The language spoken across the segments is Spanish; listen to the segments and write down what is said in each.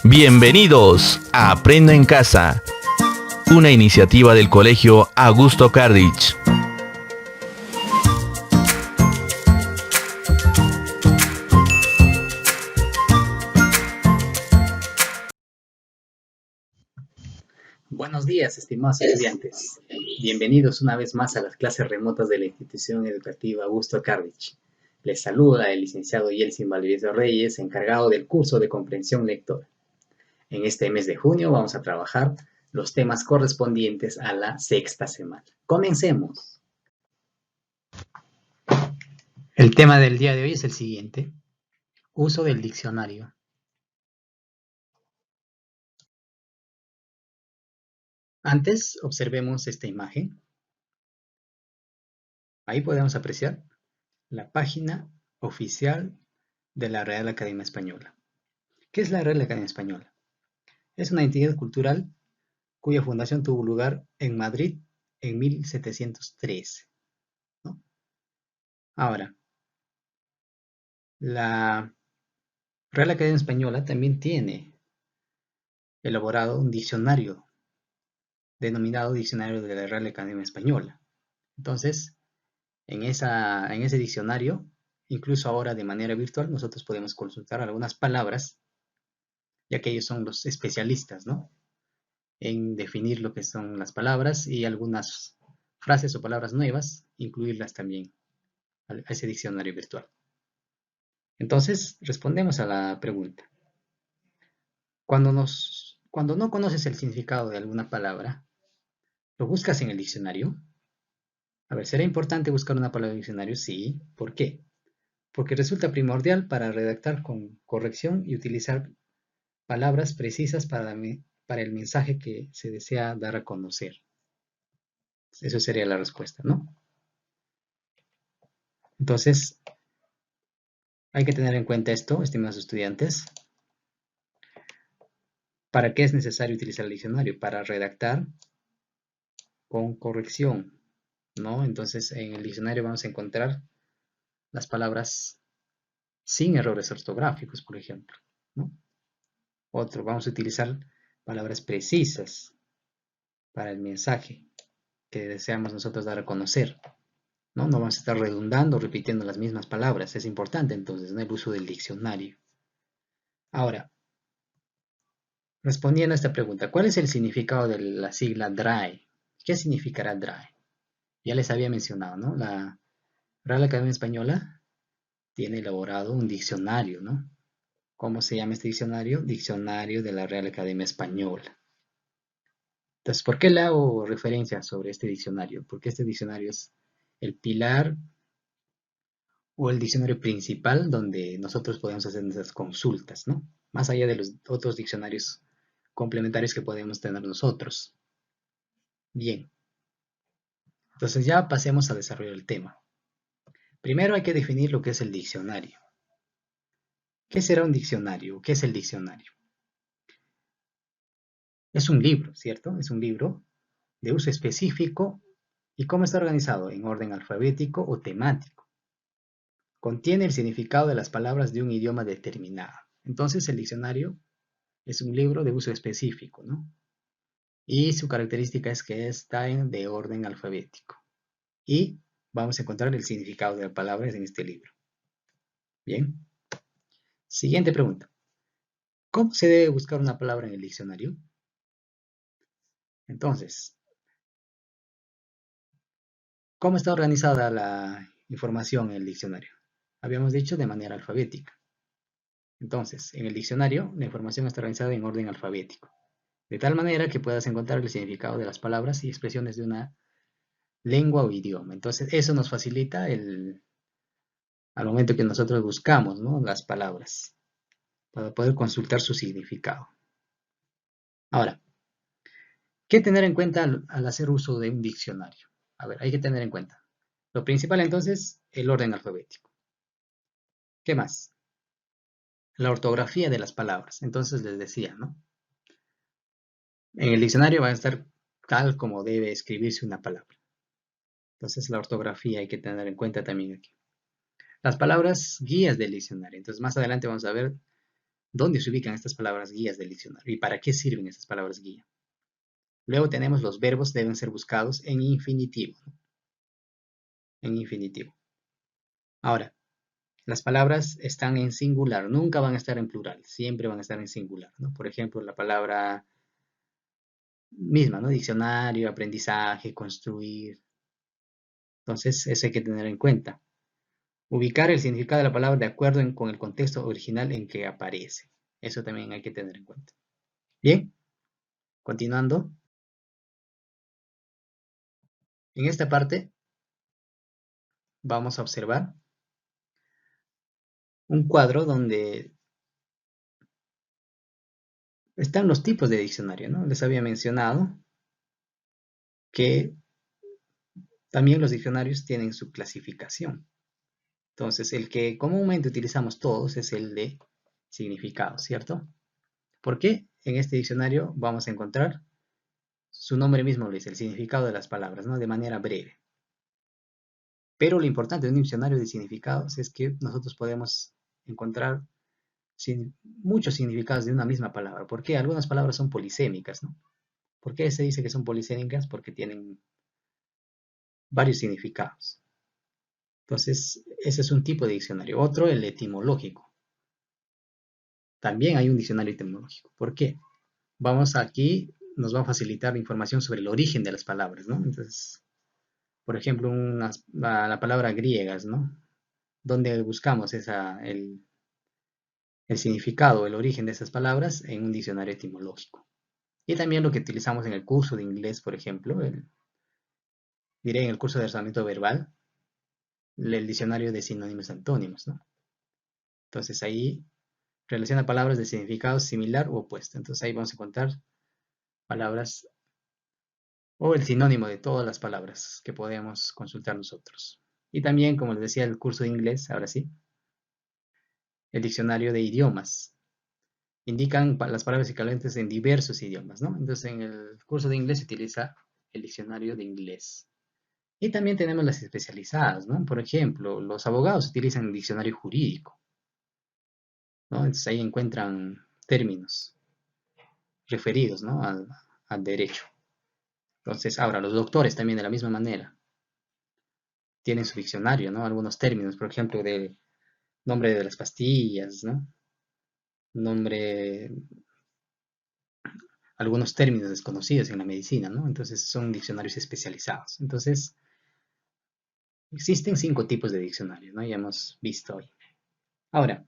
Bienvenidos a Aprendo en Casa, una iniciativa del Colegio Augusto Cardich. Buenos días, estimados estudiantes. Bienvenidos una vez más a las clases remotas de la institución educativa Augusto Cardich. Les saluda el licenciado Yeltsin Valdivieso Reyes, encargado del curso de comprensión lectora. En este mes de junio vamos a trabajar los temas correspondientes a la sexta semana. Comencemos. El tema del día de hoy es el siguiente: uso del diccionario. Antes, observemos esta imagen. Ahí podemos apreciar la página oficial de la Real Academia Española. ¿Qué es la Real Academia Española? Es una entidad cultural cuya fundación tuvo lugar en Madrid en 1713, ¿no? Ahora, la Real Academia Española también tiene elaborado un diccionario denominado Diccionario de la Real Academia Española. Entonces, en ese diccionario, incluso ahora de manera virtual, nosotros podemos consultar algunas palabras, ya que ellos son los especialistas, ¿no?, en definir lo que son las palabras y algunas frases o palabras nuevas, incluirlas también a ese diccionario virtual. Entonces, respondemos a la pregunta. Cuando no conoces el significado de alguna palabra, ¿lo buscas en el diccionario? A ver, ¿será importante buscar una palabra en el diccionario? Sí. ¿Por qué? Porque resulta primordial para redactar con corrección y utilizar palabras precisas para el mensaje que se desea dar a conocer. Eso sería la respuesta, ¿no? Entonces, hay que tener en cuenta esto, estimados estudiantes. ¿Para qué es necesario utilizar el diccionario? Para redactar con corrección, ¿no? Entonces, en el diccionario vamos a encontrar las palabras sin errores ortográficos, por ejemplo, ¿no? Otro, vamos a utilizar palabras precisas para el mensaje que deseamos nosotros dar a conocer, ¿no? No vamos a estar redundando, repitiendo las mismas palabras. Es importante, entonces, ¿no?, el uso del diccionario. Ahora, respondiendo a esta pregunta, ¿cuál es el significado de la sigla DRAE? ¿Qué significará DRAE? Ya les había mencionado, ¿no? La Real Academia Española tiene elaborado un diccionario, ¿no? ¿Cómo se llama este diccionario? Diccionario de la Real Academia Española. Entonces, ¿por qué le hago referencia sobre este diccionario? Porque este diccionario es el pilar o el diccionario principal donde nosotros podemos hacer nuestras consultas, ¿no? Más allá de los otros diccionarios complementarios que podemos tener nosotros. Bien. Entonces ya pasemos a desarrollar el tema. Primero hay que definir lo que es el diccionario. ¿Qué será un diccionario? ¿Qué es el diccionario? Es un libro, ¿cierto? Es un libro de uso específico. ¿Y cómo está organizado? En orden alfabético o temático. Contiene el significado de las palabras de un idioma determinado. Entonces el diccionario es un libro de uso específico, ¿no? Y su característica es que está de orden alfabético. Y vamos a encontrar el significado de las palabras en este libro. Bien. Siguiente pregunta. ¿Cómo se debe buscar una palabra en el diccionario? Entonces, ¿cómo está organizada la información en el diccionario? Habíamos dicho de manera alfabética. Entonces, en el diccionario, la información está organizada en orden alfabético, de tal manera que puedas encontrar el significado de las palabras y expresiones de una lengua o idioma. Entonces, eso nos facilita al momento que nosotros buscamos, ¿no?, las palabras, para poder consultar su significado. Ahora, ¿qué tener en cuenta al hacer uso de un diccionario? A ver, hay que tener en cuenta. Lo principal, entonces, el orden alfabético. ¿Qué más? La ortografía de las palabras. Entonces les decía, ¿no? En el diccionario va a estar tal como debe escribirse una palabra. Entonces la ortografía hay que tener en cuenta también aquí. Las palabras guías del diccionario. Entonces más adelante vamos a ver dónde se ubican estas palabras guías del diccionario y para qué sirven estas palabras guía. Luego tenemos los verbos deben ser buscados en infinitivo, ¿no? En infinitivo. Ahora, las palabras están en singular, nunca van a estar en plural, siempre van a estar en singular, ¿no? Por ejemplo, la palabra misma, ¿no? Diccionario, aprendizaje, construir. Entonces, eso hay que tener en cuenta. Ubicar el significado de la palabra de acuerdo con el contexto original en que aparece. Eso también hay que tener en cuenta. Bien, continuando. En esta parte vamos a observar un cuadro donde están los tipos de diccionario, ¿no? Les había mencionado que también los diccionarios tienen su clasificación. Entonces, el que comúnmente utilizamos todos es el de significado, ¿cierto? Porque en este diccionario vamos a encontrar, su nombre mismo lo dice, el significado de las palabras, ¿no? De manera breve. Pero lo importante de un diccionario de significados es que nosotros podemos encontrar muchos significados de una misma palabra. ¿Por qué? Algunas palabras son polisémicas, ¿no? ¿Por qué se dice que son polisémicas? Porque tienen varios significados. Entonces, ese es un tipo de diccionario. Otro, el etimológico. También hay un diccionario etimológico. ¿Por qué? Vamos aquí, nos va a facilitar la información sobre el origen de las palabras, ¿no? Entonces, por ejemplo, la palabra griegas, ¿no? ¿Dónde buscamos el significado, el origen de esas palabras? En un diccionario etimológico. Y también lo que utilizamos en el curso de inglés, por ejemplo, diré en el curso de razonamiento verbal, el diccionario de sinónimos y antónimos, ¿no? Entonces ahí relaciona palabras de significado similar u opuesto. Entonces ahí vamos a encontrar palabras o el sinónimo de todas las palabras que podemos consultar nosotros. Y también, como les decía, el curso de inglés, ahora sí, el diccionario de idiomas. Indican las palabras equivalentes en diversos idiomas, ¿no? Entonces en el curso de inglés se utiliza el diccionario de inglés. Y también tenemos las especializadas, ¿no? Por ejemplo, los abogados utilizan el diccionario jurídico, ¿no? Entonces ahí encuentran términos referidos, ¿no? al derecho. Entonces, ahora, los doctores también de la misma manera tienen su diccionario, ¿no? Algunos términos, por ejemplo, del nombre de las pastillas, ¿no? Nombre, algunos términos desconocidos en la medicina, ¿no? Entonces, son diccionarios especializados. Entonces, existen 5 tipos de diccionarios, ¿no? Ya hemos visto hoy. Ahora,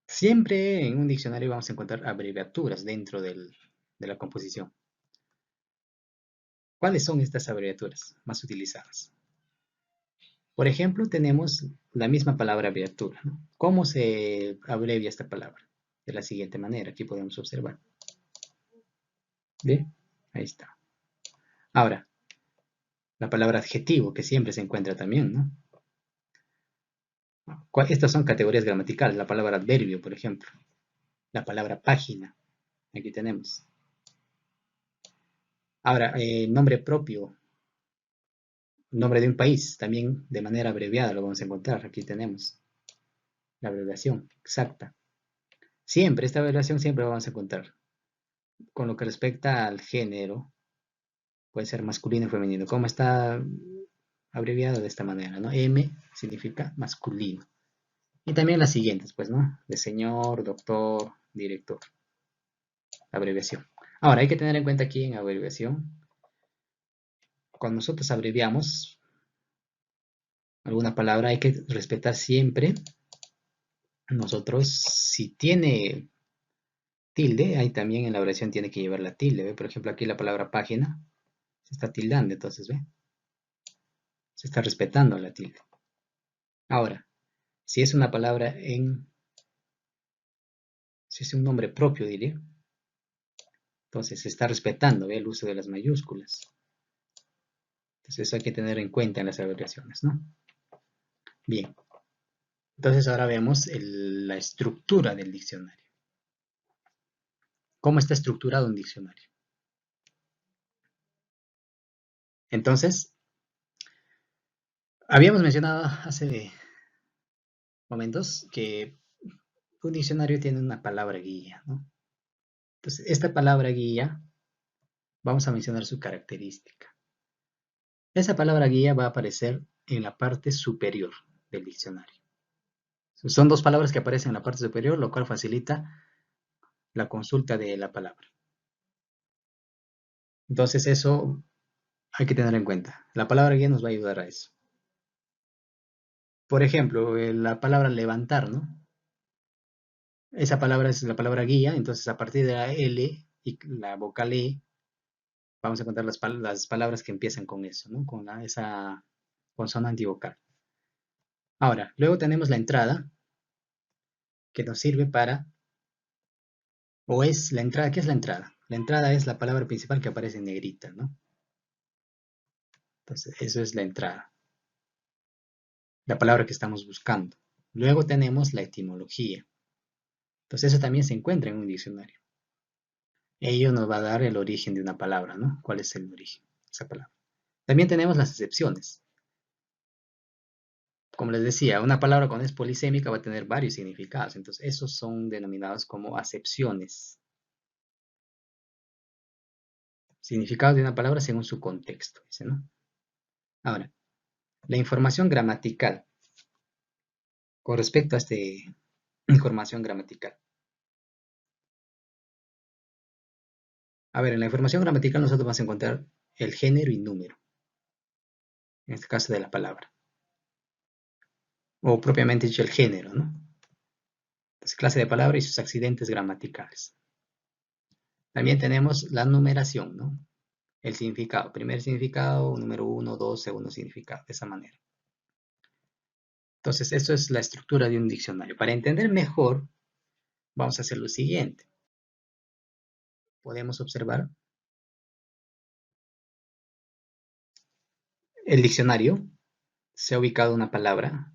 siempre en un diccionario vamos a encontrar abreviaturas dentro de la composición. ¿Cuáles son estas abreviaturas más utilizadas? Por ejemplo, tenemos la misma palabra abreviatura, ¿no? ¿Cómo se abrevia esta palabra? De la siguiente manera, aquí podemos observar. ¿Bien? Ahí está. Ahora, la palabra adjetivo, que siempre se encuentra también, ¿no? Estas son categorías gramaticales. La palabra adverbio, por ejemplo. La palabra página. Aquí tenemos. Ahora, nombre propio. Nombre de un país. También de manera abreviada lo vamos a encontrar. Aquí tenemos la abreviación exacta. Siempre, esta abreviación siempre la vamos a encontrar. Con lo que respecta al género, puede ser masculino y femenino. ¿Cómo está abreviado de esta manera, ¿no? M significa masculino. Y también las siguientes, pues, ¿no? De señor, doctor, director. Abreviación. Ahora, hay que tener en cuenta aquí en abreviación, cuando nosotros abreviamos alguna palabra, hay que respetar siempre, nosotros, si tiene tilde, ahí también en la abreviación tiene que llevar la tilde, ¿ve? Por ejemplo, aquí la palabra página se está tildando, entonces, ¿ve? Se está respetando la tilde. Ahora, si es una palabra si es un nombre propio, diría, entonces se está respetando, ¿ve? El uso de las mayúsculas. Entonces eso hay que tener en cuenta en las abreviaciones, ¿no? Bien, entonces ahora vemos la estructura del diccionario. ¿Cómo está estructurado un diccionario? Entonces, habíamos mencionado hace momentos que un diccionario tiene una palabra guía, ¿no? Entonces, esta palabra guía, vamos a mencionar su característica. Esa palabra guía va a aparecer en la parte superior del diccionario. Son dos palabras que aparecen en la parte superior, lo cual facilita la consulta de la palabra. Entonces, eso hay que tener en cuenta. La palabra guía nos va a ayudar a eso. Por ejemplo, la palabra levantar, ¿no? Esa palabra es la palabra guía, entonces a partir de la L y la vocal E, vamos a encontrar las palabras que empiezan con eso, ¿no? Con esa consonante vocal. Ahora, luego tenemos la entrada, que nos sirve para, o es la entrada, ¿qué es la entrada? La entrada es la palabra principal que aparece en negrita, ¿no? Entonces, eso es la entrada, la palabra que estamos buscando. Luego tenemos la etimología. Entonces, eso también se encuentra en un diccionario. Ello nos va a dar el origen de una palabra, ¿no? ¿Cuál es el origen de esa palabra? También tenemos las acepciones. Como les decía, una palabra cuando es polisémica va a tener varios significados. Entonces, esos son denominados como acepciones. Significado de una palabra según su contexto, dice, ¿no? Ahora, la información gramatical. Con respecto a esta información gramatical. A ver, en la información gramatical nosotros vamos a encontrar el género y número. En este caso de la palabra. O propiamente dicho el género, ¿no? Entonces, clase de palabra y sus accidentes gramaticales. También tenemos la numeración, ¿no? El significado. Primer significado, número 1, 2, segundo significado. De esa manera. Entonces, esto es la estructura de un diccionario. Para entender mejor, vamos a hacer lo siguiente. Podemos observar el diccionario. Se ha ubicado una palabra,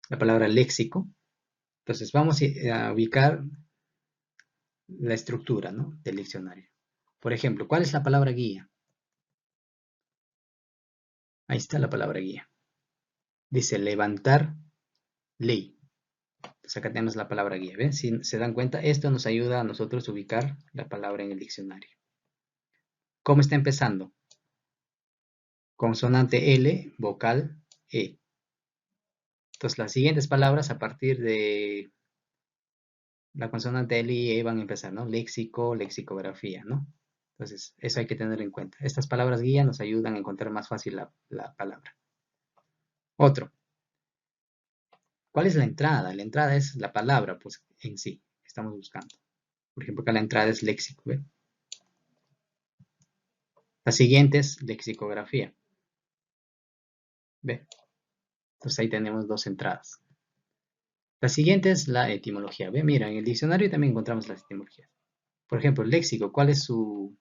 la palabra léxico. Entonces, vamos a ubicar la estructura, ¿no? Del diccionario. Por ejemplo, ¿cuál es la palabra guía? Ahí está la palabra guía. Dice levantar ley. Entonces acá tenemos la palabra guía. ¿Ven? Si se dan cuenta, esto nos ayuda a nosotros a ubicar la palabra en el diccionario. ¿Cómo está empezando? Consonante L, vocal E. Entonces las siguientes palabras a partir de la consonante L y E van a empezar, ¿no? Léxico, lexicografía, ¿no? Entonces eso hay que tener en cuenta. Estas palabras guía nos ayudan a encontrar más fácil la palabra. Otro. ¿Cuál es la entrada? La entrada es la palabra, pues, en sí, que estamos buscando. Por ejemplo, acá la entrada es léxico, ¿ve? La siguiente es lexicografía. ¿Ve? Entonces ahí tenemos dos entradas. La siguiente es la etimología. ¿Ve? Mira, en el diccionario también encontramos las etimologías. Por ejemplo, léxico. ¿Cuál es su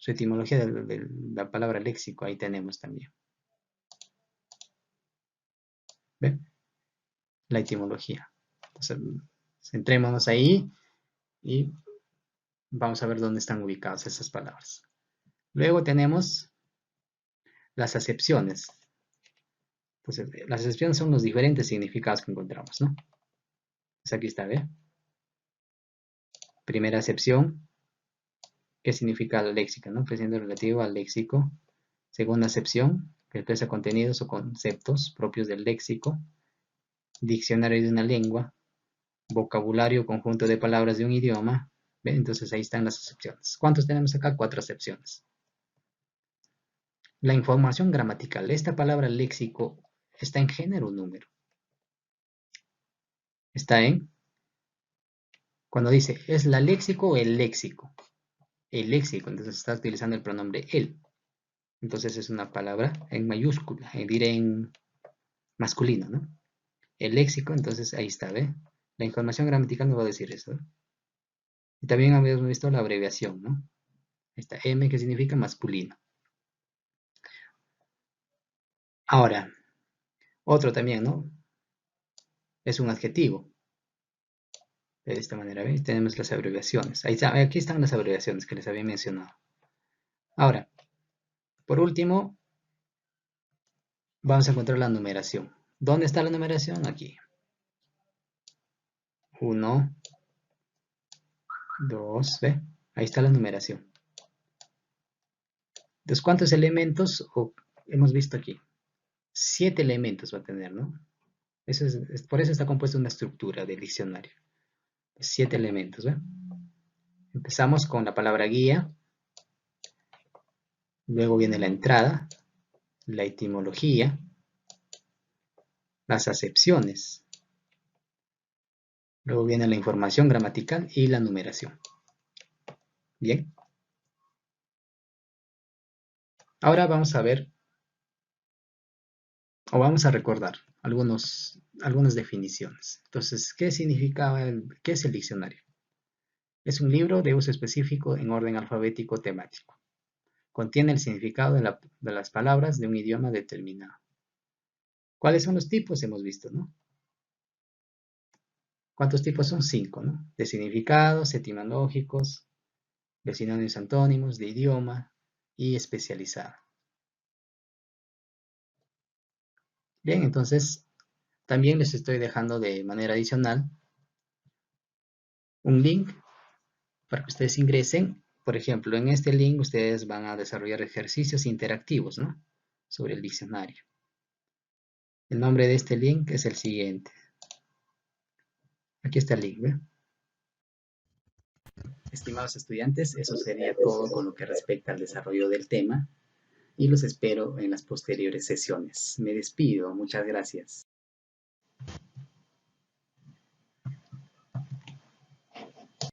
etimología de la palabra léxico? Ahí tenemos también. ¿Ve? La etimología. Entonces, centrémonos ahí y vamos a ver dónde están ubicadas esas palabras. Luego tenemos las acepciones. Entonces, las acepciones son los diferentes significados que encontramos, ¿no? Pues aquí está, ¿ve? Primera acepción, ¿qué significa la léxica, no? Presente relativo al léxico. Segunda acepción, que expresa contenidos o conceptos propios del léxico. Diccionario de una lengua. Vocabulario, conjunto de palabras de un idioma. ¿Ve? Entonces ahí están las acepciones. ¿Cuántos tenemos acá? 4 acepciones. La información gramatical. Esta palabra léxico está en género o número. Está en, cuando dice, ¿es la léxico o el léxico? El léxico, entonces está utilizando el pronombre él. Entonces es una palabra en mayúscula, diré en masculino, ¿no? El léxico, entonces ahí está, ¿ve? La información gramatical nos va a decir eso. Y también habíamos visto la abreviación, ¿no? Esta M que significa masculino. Ahora, otro también, ¿no? Es un adjetivo. De esta manera, ¿ves? Tenemos las abreviaciones. Ahí está, aquí están las abreviaciones que les había mencionado. Ahora, por último, vamos a encontrar la numeración. ¿Dónde está la numeración? Aquí. 1, 2, ¿ve? Ahí está la numeración. Entonces, ¿cuántos elementos hemos visto aquí? 7 elementos va a tener, ¿no? Por eso está compuesta una estructura del diccionario. 7 elementos, ¿ve? Empezamos con la palabra guía. Luego viene la entrada, la etimología, las acepciones. Luego viene la información gramatical y la numeración. Bien. Ahora vamos a ver, o vamos a recordar algunas definiciones. Entonces, ¿qué es el diccionario? Es un libro de uso específico en orden alfabético temático. Contiene el significado de las palabras de un idioma determinado. ¿Cuáles son los tipos? Hemos visto, ¿no? ¿Cuántos tipos son? 5, ¿no? De significados, etimológicos, de sinónimos antónimos, de idioma y especializado. Bien, entonces también les estoy dejando de manera adicional un link para que ustedes ingresen. Por ejemplo, en este link ustedes van a desarrollar ejercicios interactivos, ¿no? Sobre el diccionario. El nombre de este link es el siguiente. Aquí está el link, ¿ve? Estimados estudiantes, eso sería todo con lo que respecta al desarrollo del tema y los espero en las posteriores sesiones. Me despido, muchas gracias.